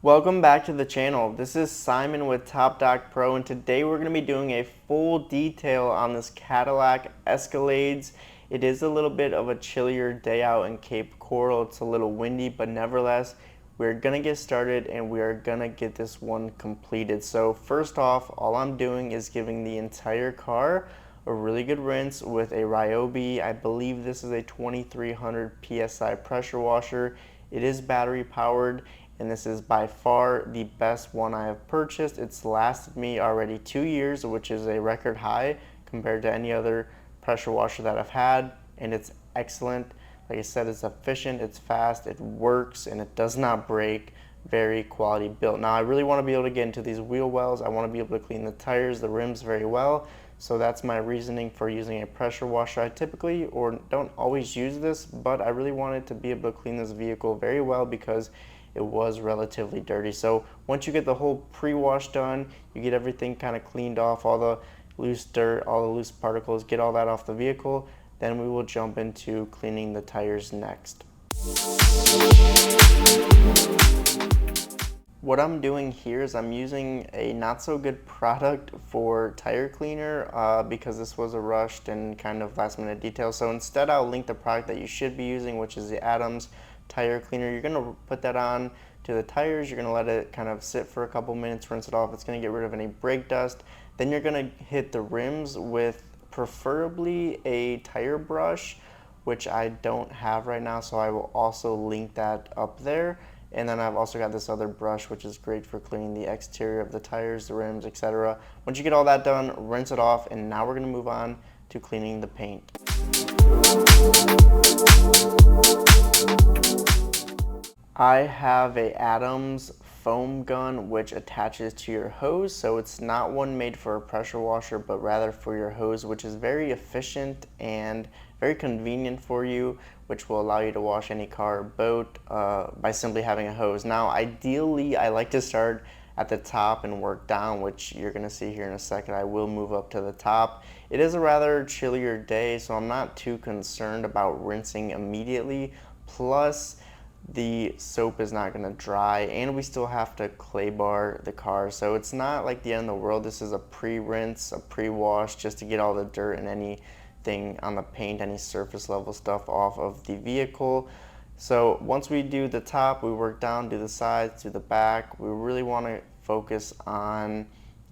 Welcome back to the channel. This is Simon with topdockpro, and today we're going to be doing a full detail on this Cadillac Escalades. It is a little bit of a chillier day out in Cape Coral. It's a little windy, but nevertheless, we're going to get started and we are going to get this one completed. So first off, all I'm doing is giving the entire car a really good rinse with a Ryobi. I believe this is a 2300 PSI pressure washer. It is battery powered, and this is by far the best one I have purchased. It's lasted me already 2 years, which is a record high compared to any other pressure washer that I've had, and it's excellent. Like I said, it's efficient, it's fast, it works, and it does not break. Very quality built. Now I really want to be able to get into these wheel wells. I want to be able to clean the tires, the rims very well. So that's my reasoning for using a pressure washer. I typically or don't always use this, but I really wanted to be able to clean this vehicle very well because it was relatively dirty. So once you get the whole pre-wash done, you get everything kind of cleaned off, all the loose dirt, all the loose particles, get all that off the vehicle, then we will jump into cleaning the tires next. What I'm doing here is I'm using a not so good product for tire cleaner because this was a rushed and kind of last minute detail. So instead I'll link the product that you should be using, which is the Adams tire cleaner. You're going to put that on to the tires. You're going to let it kind of sit for a couple minutes, rinse it off. It's going to get rid of any brake dust. Then you're going to hit the rims with preferably a tire brush, which I don't have right now, so I will also link that up there. And then I've also got this other brush, which is great for cleaning the exterior of the tires, the rims, etc. Once you get all that done, rinse it off, and now we're going to move on to cleaning the paint. I have a Adams foam gun which attaches to your hose, so it's not one made for a pressure washer but rather for your hose, which is very efficient and very convenient for you, which will allow you to wash any car or boat by simply having a hose. Now ideally I like to start at the top and work down, which you're going to see here in a second. I will move up to the top. It is a rather chillier day, so I'm not too concerned about rinsing immediately. Plus the soap is not going to dry, and we still have to clay bar the car, so it's not like the end of the world. This is a pre-rinse, a pre-wash, just to get all the dirt and anything on the paint, any surface level stuff off of the vehicle. So once we do the top, we work down, do the sides, do the back. We really want to focus on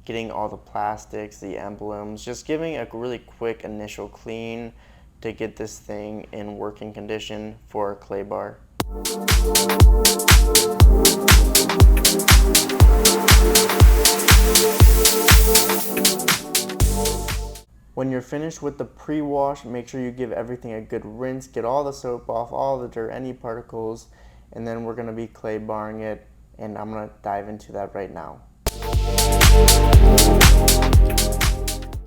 getting all the plastics, the emblems, just giving a really quick initial clean to get this thing in working condition for a clay bar. When you're finished with the pre-wash, make sure you give everything a good rinse, get all the soap off, all the dirt, any particles, and then we're going to be clay barring it, and I'm going to dive into that right now.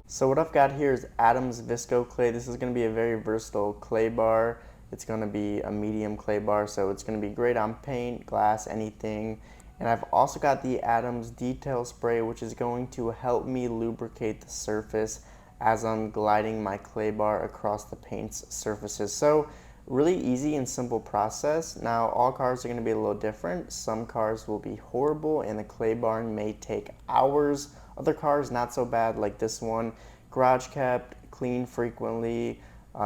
So what I've got here is Adams Visco Clay. This is going to be a very versatile clay bar. It's going to be a medium clay bar, so it's going to be great on paint, glass, anything. And I've also got the Adams Detail Spray, which is going to help me lubricate the surface as I'm gliding my clay bar across the paint's surfaces. So really easy and simple process. Now all cars are going to be a little different. Some cars will be horrible and the clay barring may take hours. Other cars not so bad, like this one. Garage kept, clean frequently,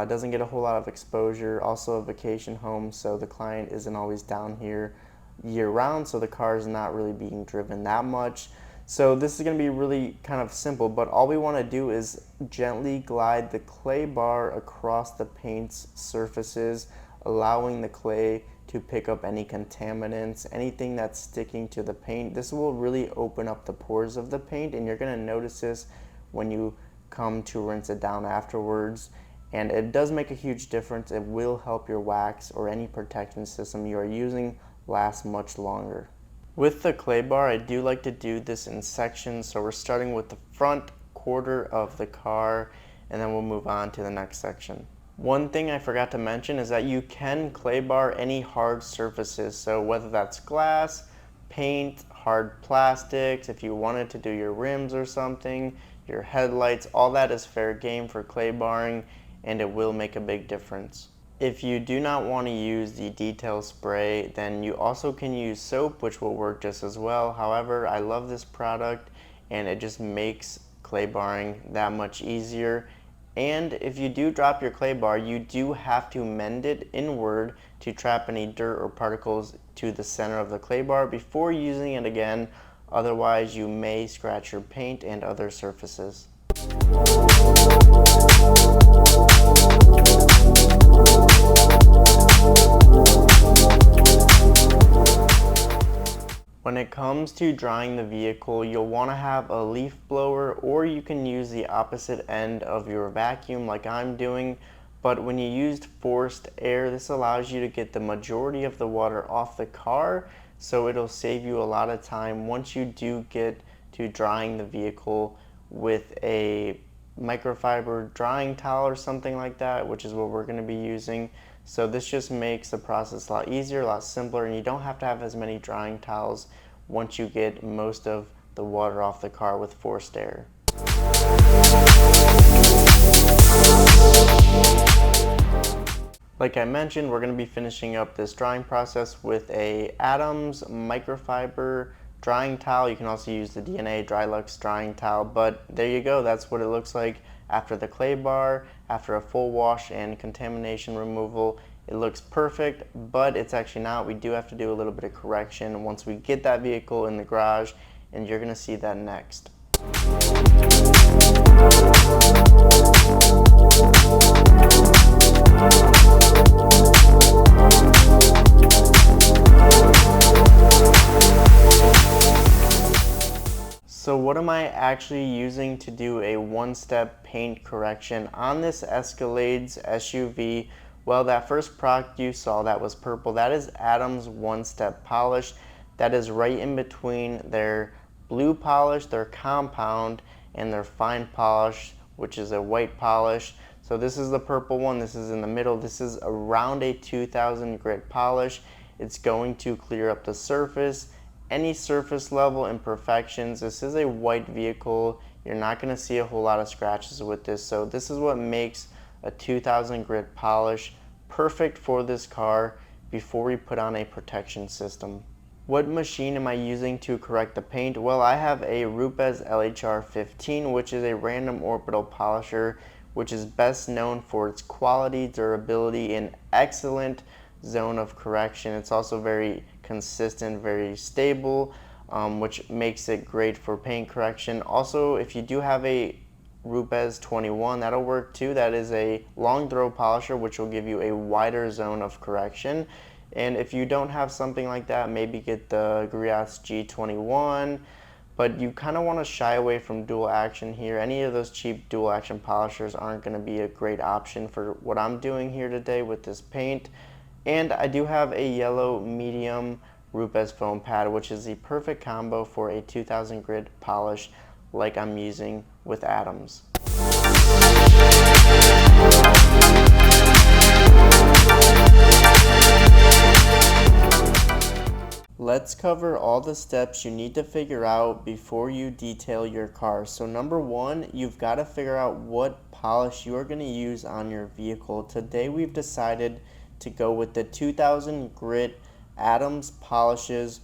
doesn't get a whole lot of exposure. Also a vacation home, so the client isn't always down here year round, so the car is not really being driven that much. So this is going to be really kind of simple, but all we want to do is gently glide the clay bar across the paint's surfaces, allowing the clay to pick up any contaminants, anything that's sticking to the paint. This will really open up the pores of the paint, and you're going to notice this when you come to rinse it down afterwards. And it does make a huge difference. It will help your wax or any protection system you are using last much longer. With the clay bar, I do like to do this in sections, so we're starting with the front quarter of the car, and then we'll move on to the next section. One thing I forgot to mention is that you can clay bar any hard surfaces, so whether that's glass, paint, hard plastics, if you wanted to do your rims or something, your headlights, all that is fair game for clay barring, and it will make a big difference. If you do not want to use the detail spray, then you also can use soap, which will work just as well. However, I love this product and it just makes clay barring that much easier. And if you do drop your clay bar, you do have to mend it inward to trap any dirt or particles to the center of the clay bar before using it again. Otherwise, you may scratch your paint and other surfaces. When it comes to drying the vehicle, you'll want to have a leaf blower, or you can use the opposite end of your vacuum like I'm doing. But when you used forced air, this allows you to get the majority of the water off the car, so it'll save you a lot of time once you do get to drying the vehicle with a microfiber drying towel or something like that, which is what we're going to be using. So this just makes the process a lot easier, a lot simpler, and you don't have to have as many drying towels once you get most of the water off the car with forced air. Like I mentioned, we're going to be finishing up this drying process with a Adams microfiber drying towel. You can also use the DNA Drylux drying towel, but there you go. That's what it looks like after the clay bar, after a full wash and contamination removal. It looks perfect, but it's actually not. We do have to do a little bit of correction once we get that vehicle in the garage, and you're going to see that next. So what am I actually using to do a one-step paint correction on this Escalade's SUV? Well, that first product you saw that was purple, that is Adams one-step polish. That is right in between their blue polish, their compound, and their fine polish, which is a white polish. So this is the purple one, this is in the middle. This is around a 2000 grit polish. It's going to clear up the surface, any surface level imperfections. This is a white vehicle. You're not going to see a whole lot of scratches with this. So this is what makes a 2000 grit polish perfect for this car before we put on a protection system. What machine am I using to correct the paint? Well, I have a Rupes LHR 15, which is a random orbital polisher, which is best known for its quality, durability, and excellent zone of correction. It's also very consistent, very stable, which makes it great for paint correction. Also, if you do have a Rupes 21, that'll work too. That is a long throw polisher, which will give you a wider zone of correction. And if you don't have something like that, maybe get the Griot's G21, but you kind of want to shy away from dual action here. Any of those cheap dual action polishers aren't going to be a great option for what I'm doing here today with this paint. And I do have a yellow medium Rupes foam pad, which is the perfect combo for a 2000 grit polish like I'm using with Adams. Let's cover all the steps you need to figure out before you detail your car. So number one, you've got to figure out what polish you are going to use on your vehicle. Today we've decided to go with the 2000 grit Adams Polishes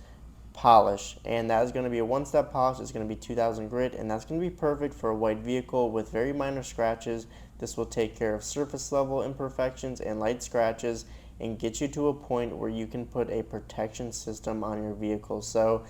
polish, and that is going to be a one-step polish. It's going to be 2000 grit, and that's going to be perfect for a white vehicle with very minor scratches. This will take care of surface level imperfections and light scratches and get you to a point where you can put a protection system on your vehicle. So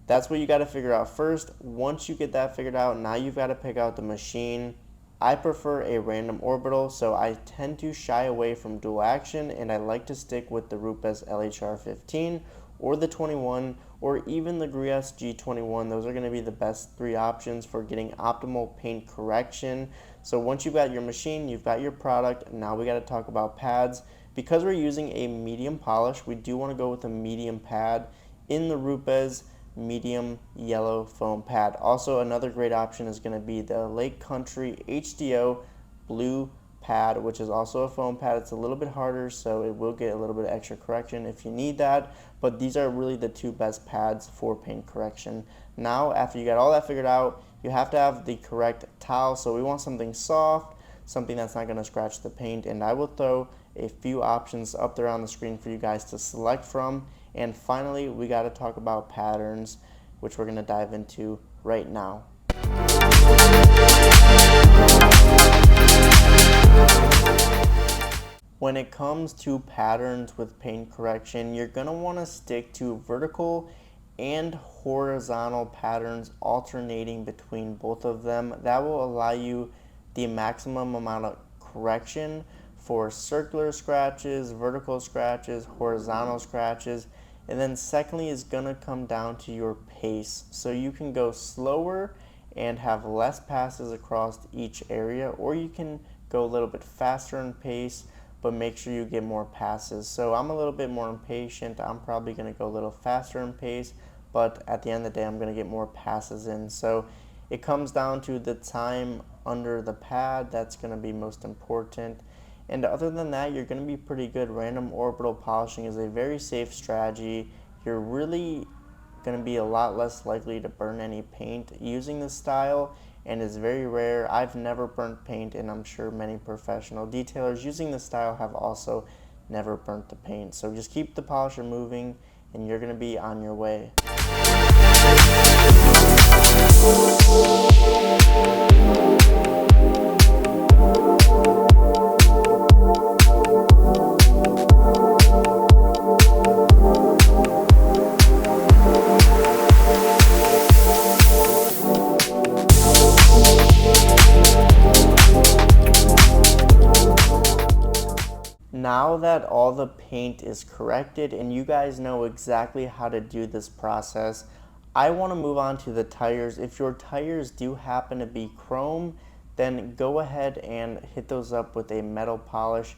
that's what you got to figure out first. Once you get that figured out, now you've got to pick out the machine. I prefer a random orbital, so I tend to shy away from dual action, and I like to stick with the Rupes LHR 15 or the 21 or even the Griot's G21. Those are going to be the best three options for getting optimal paint correction. So once you've got your machine, you've got your product, now we got to talk about pads. Because we're using a medium polish, we do want to go with a medium pad in the Rupes medium yellow foam pad. Also, another great option is going to be the Lake Country HDO blue pad, which is also a foam pad. It's a little bit harder, so it will get a little bit of extra correction if you need that, but these are really the two best pads for paint correction. Now, after you got all that figured out, you have to have the correct towel. So we want something soft, something that's not going to scratch the paint, and I will throw a few options up there on the screen for you guys to select from. And finally, we got to talk about patterns, which we're going to dive into right now. When it comes to patterns with paint correction, you're going to want to stick to vertical and horizontal patterns, alternating between both of them. That will allow you the maximum amount of correction for circular scratches, vertical scratches, horizontal scratches. And then secondly is going to come down to your pace. So you can go slower and have less passes across each area, or you can go a little bit faster in pace but make sure you get more passes. So I'm a little bit more impatient. I'm probably going to go a little faster in pace, but at the end of the day I'm going to get more passes in. So it comes down to the time under the pad that's going to be most important. And other than that, you're going to be pretty good. Random orbital polishing is a very safe strategy. You're really going to be a lot less likely to burn any paint using this style, and it's very rare. I've never burnt paint, and I'm sure many professional detailers using this style have also never burnt the paint. So just keep the polisher moving and you're going to be on your way. Now that all the paint is corrected and you guys know exactly how to do this process, I want to move on to the tires. If your tires do happen to be chrome, then go ahead and hit those up with a metal polish.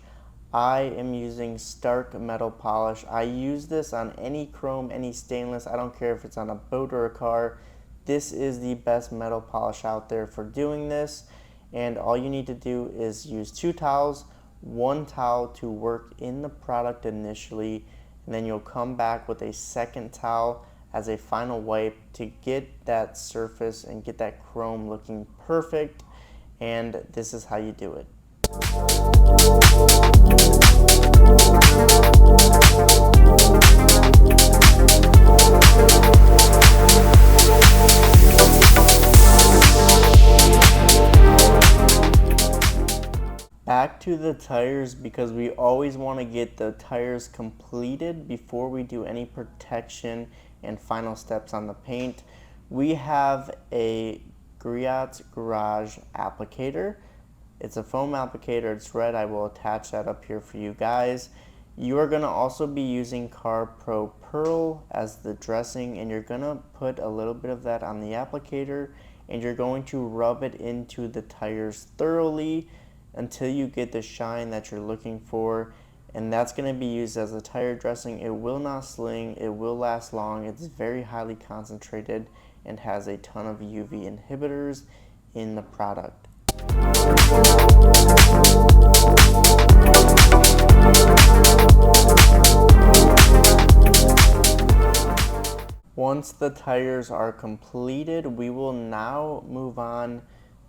I am using Stark metal polish. I use this on any chrome, any stainless. I don't care if it's on a boat or a car. This is the best metal polish out there for doing this. And all you need to do is use 2 towels. 1 towel to work in the product initially, and then you'll come back with a second towel as a final wipe to get that surface and get that chrome looking perfect. And this is how you do it. Back to the tires, because we always want to get the tires completed before we do any protection and final steps on the paint. We have a Griot's Garage applicator. It's a foam applicator, it's red. I will attach that up here for you guys. You are going to also be using Car Pro Pearl as the dressing, and you're going to put a little bit of that on the applicator, and you're going to rub it into the tires thoroughly until you get the shine that you're looking for, and that's going to be used as a tire dressing. It will not sling, it will last long, it's very highly concentrated and has a ton of UV inhibitors in the product. Once the tires are completed, we will now move on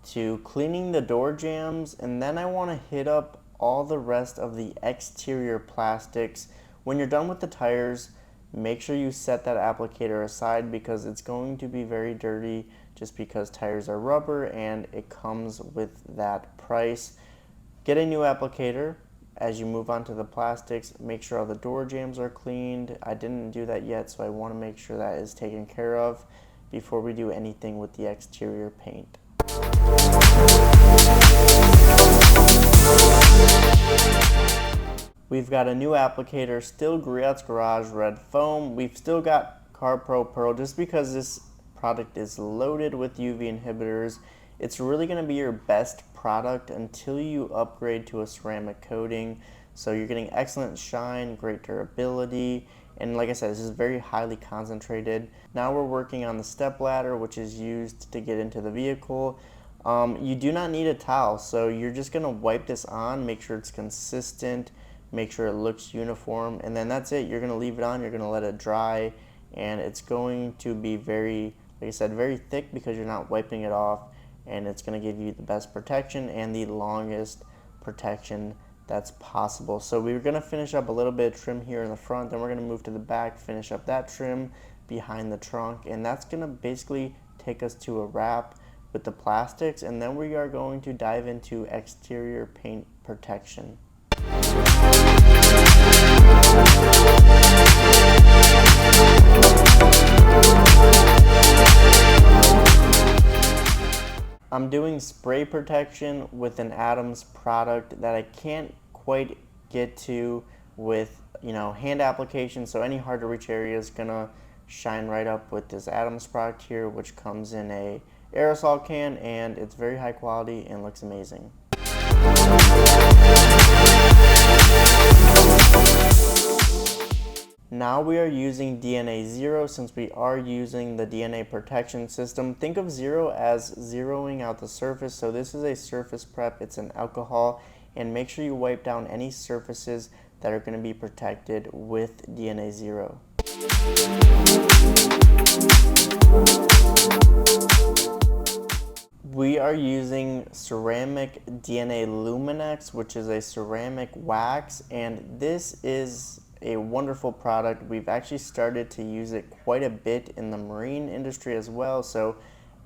to cleaning the door jambs, and then I want to hit up all the rest of the exterior plastics. When you're done with the tires, make sure you set that applicator aside because it's going to be very dirty just because tires are rubber and it comes with that price. Get a new applicator. As you move on to the plastics, make sure all the door jambs are cleaned. I didn't do that yet, so I want to make sure that is taken care of before we do anything with the exterior paint. We've got a new applicator, still Griot's Garage Red Foam. We've still got Car Pro Pearl. Just because this product is loaded with UV inhibitors, it's really going to be your best product until you upgrade to a ceramic coating. So you're getting excellent shine, great durability, and like I said, this is very highly concentrated. Now we're working on the step ladder, which is used to get into the vehicle. You do not need a towel, so you're just going to wipe this on, make sure it's consistent, make sure it looks uniform, and then that's it. You're going to leave it on, you're going to let it dry, and it's going to be very, like I said, very thick because you're not wiping it off, and it's going to give you the best protection and the longest protection that's possible. So we're going to finish up a little bit of trim here in the front, then we're going to move to the back, finish up that trim behind the trunk, and that's going to basically take us to a wrap with the plastics, and then we are going to dive into exterior paint protection. I'm doing spray protection with an Adams product that I can't quite get to with hand application, so any hard to reach area is gonna shine right up with this Adams product here, which comes in a aerosol can, and it's very high quality and looks amazing. Now we are using DNA 0 since we are using the DNA protection system. Think of 0 as zeroing out the surface. So this is a surface prep, it's an alcohol, and make sure you wipe down any surfaces that are going to be protected with DNA 0. We are using ceramic DNA Luminex, which is a ceramic wax, and this is a wonderful product. We've actually started to use it quite a bit in the marine industry as well, so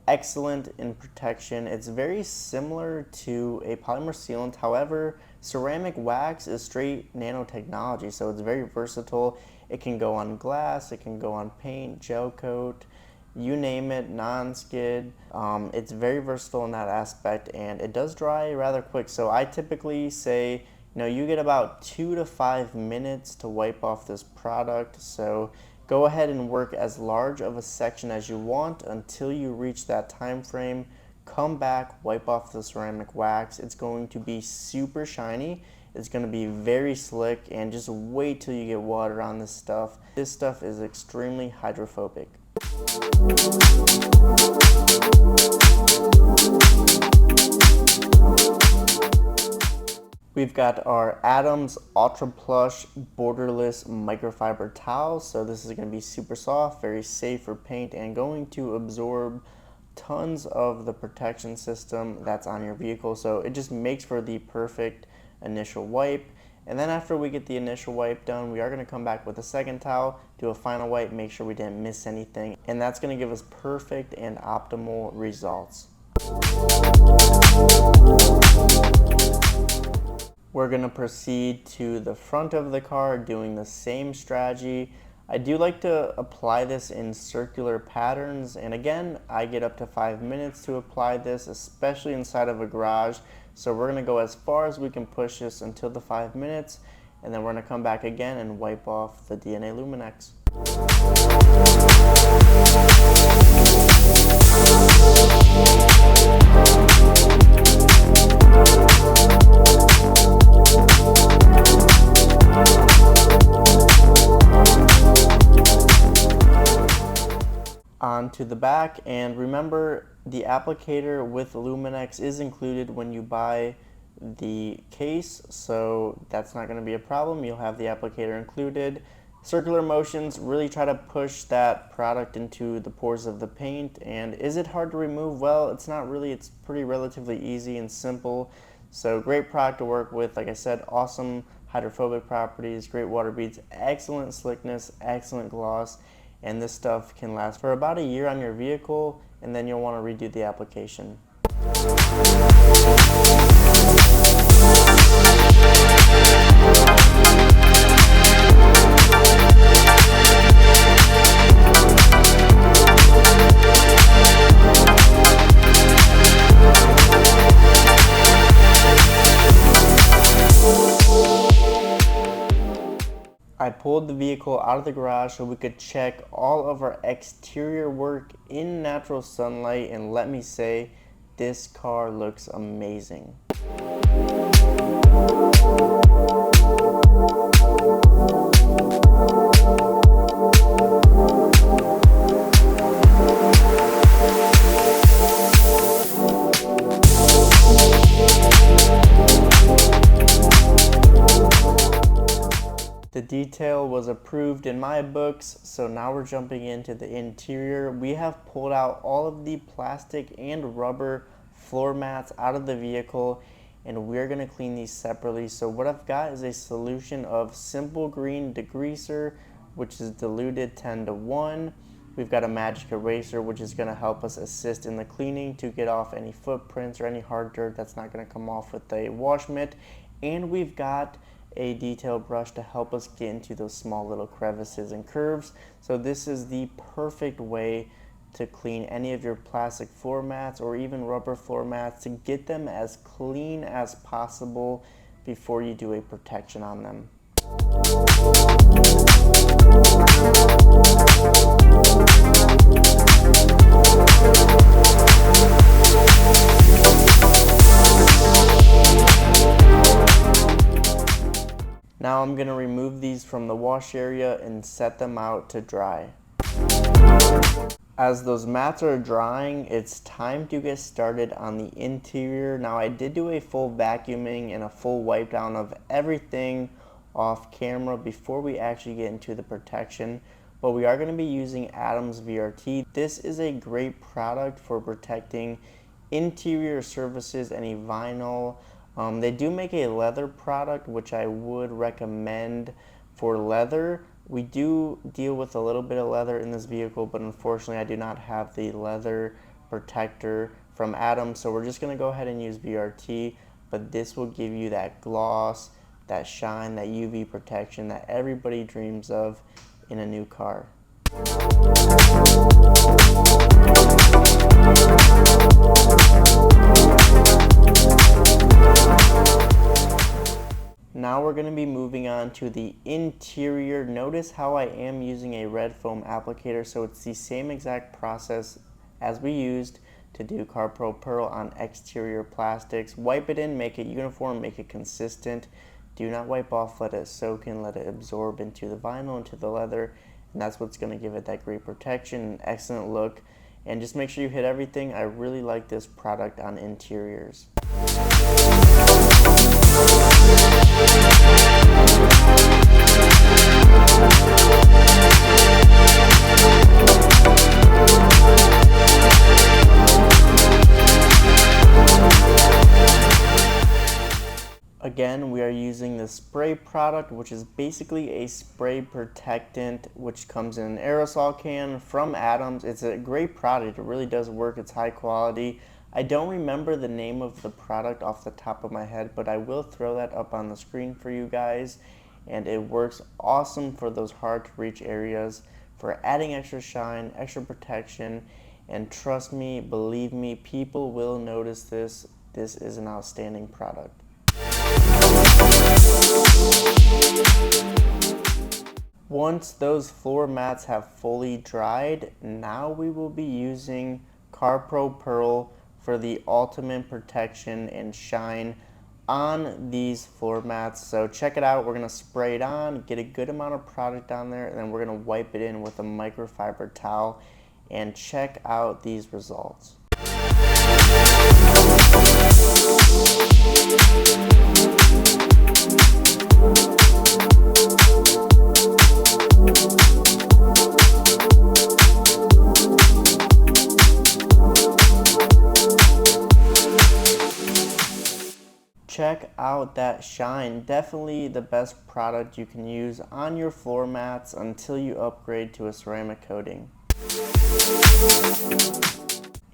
excellent in protection. It's very similar to a polymer sealant. However, ceramic wax is straight nanotechnology, so it's very versatile. It can go on glass, it can go on paint, gel coat, you name it, non-skid. It's very versatile in that aspect, and it does dry rather quick. So I typically say, you get about 2 to 5 minutes to wipe off this product. So go ahead and work as large of a section as you want until you reach that time frame. Come back, wipe off the ceramic wax. It's going to be super shiny. It's going to be very slick, and just wait till you get water on this stuff. This stuff is extremely hydrophobic. We've got our Adams Ultra Plush Borderless Microfiber Towels. So this is going to be super soft, very safe for paint, and going to absorb tons of the protection system that's on your vehicle. So it just makes for the perfect initial wipe. And then after we get the initial wipe done, we are going to come back with a second towel, do a final wipe, make sure we didn't miss anything, and that's going to give us perfect and optimal results. We're going to proceed to the front of the car doing the same strategy. I do like to apply this in circular patterns, and again, I get up to 5 minutes to apply this, especially inside of a garage. So we're going to go as far as we can push this until the 5 minutes, and then we're going to come back again and wipe off the DNA Luminex. On to the back, and remember, the applicator with Luminex is included when you buy the case, so that's not going to be a problem. You'll have the applicator included. Circular motions, really try to push that product into the pores of the paint. And is it hard to remove? Well, it's not really. It's pretty relatively easy and simple. So great product to work with. Like I said, awesome hydrophobic properties, great water beads, excellent slickness, excellent gloss. And this stuff can last for about a year on your vehicle, and then you'll want to redo the application. I pulled the vehicle out of the garage so we could check all of our exterior work in natural sunlight, and let me say, this car looks amazing. The detail was approved in my books, so now we're jumping into the interior. We have pulled out all of the plastic and rubber floor mats out of the vehicle, and we're going to clean these separately. So what I've got is a solution of Simple Green degreaser, which is diluted 10:1. We've got a magic eraser, which is going to help us assist in the cleaning to get off any footprints or any hard dirt that's not going to come off with a wash mitt. And we've got a detail brush to help us get into those small little crevices and curves. So this is the perfect way to clean any of your plastic floor mats or even rubber floor mats, to get them as clean as possible before you do a protection on them. Now I'm going to remove these from the wash area and set them out to dry. As those mats are drying, it's time to get started on the interior. Now I did do a full vacuuming and a full wipe down of everything off camera before we actually get into the protection, but we are going to be using Adams VRT. This is a great product for protecting interior surfaces, any vinyl. They do make a leather product, which I would recommend for leather. We do deal with a little bit of leather in this vehicle, but unfortunately I do not have the leather protector from Adams, so we're just going to go ahead and use VRT, but this will give you that gloss, that shine, that UV protection that everybody dreams of in a new car. Now we're going to be moving on to the interior. Notice how I am using a red foam applicator, so it's the same exact process as we used to do CarPro Pearl on exterior plastics. Wipe it in, make it uniform, make it consistent. Do not wipe off, let it soak in, let it absorb into the vinyl, into the leather, and that's what's going to give it that great protection and excellent look. And just make sure you hit everything. I really like this product on interiors. Again, we are using the spray product, which is basically a spray protectant, which comes in an aerosol can from Adams. It's a great product. It really does work. It's high quality. I don't remember the name of the product off the top of my head, but I will throw that up on the screen for you guys. And it works awesome for those hard to reach areas, for adding extra shine, extra protection. And trust me, believe me, people will notice this. This is an outstanding product. Once those floor mats have fully dried, now we will be using CarPro Pearl for the ultimate protection and shine on these floor mats. So check it out. We're going to spray it on, get a good amount of product on there, and then we're going to wipe it in with a microfiber towel, and check out these results. Check out that shine. Definitely the best product you can use on your floor mats until you upgrade to a ceramic coating.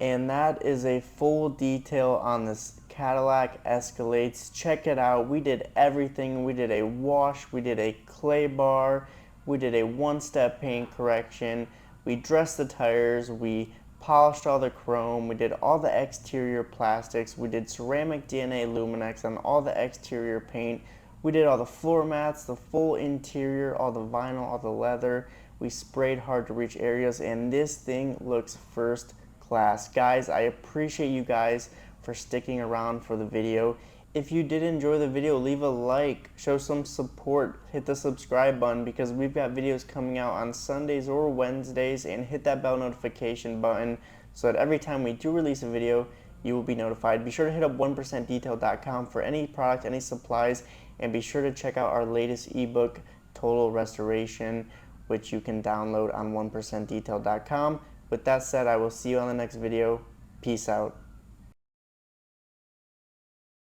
And that is a full detail on this Cadillac Escalade. Check it out. We did everything. We did a wash, we did a clay bar, we did a one-step paint correction, we dressed the tires, we polished all the chrome, we did all the exterior plastics, we did ceramic DNA Luminex on all the exterior paint, we did all the floor mats, the full interior, all the vinyl, all the leather, we sprayed hard to reach areas, and this thing looks first class. Guys, I appreciate you guys for sticking around for the video. If you did enjoy the video, leave a like, show some support, hit the subscribe button because we've got videos coming out on Sundays or Wednesdays, and hit that bell notification button so that every time we do release a video, you will be notified. Be sure to hit up 1%detail.com for any product, any supplies, and be sure to check out our latest ebook, Total Restoration, which you can download on 1%detail.com. With that said, I will see you on the next video. Peace out.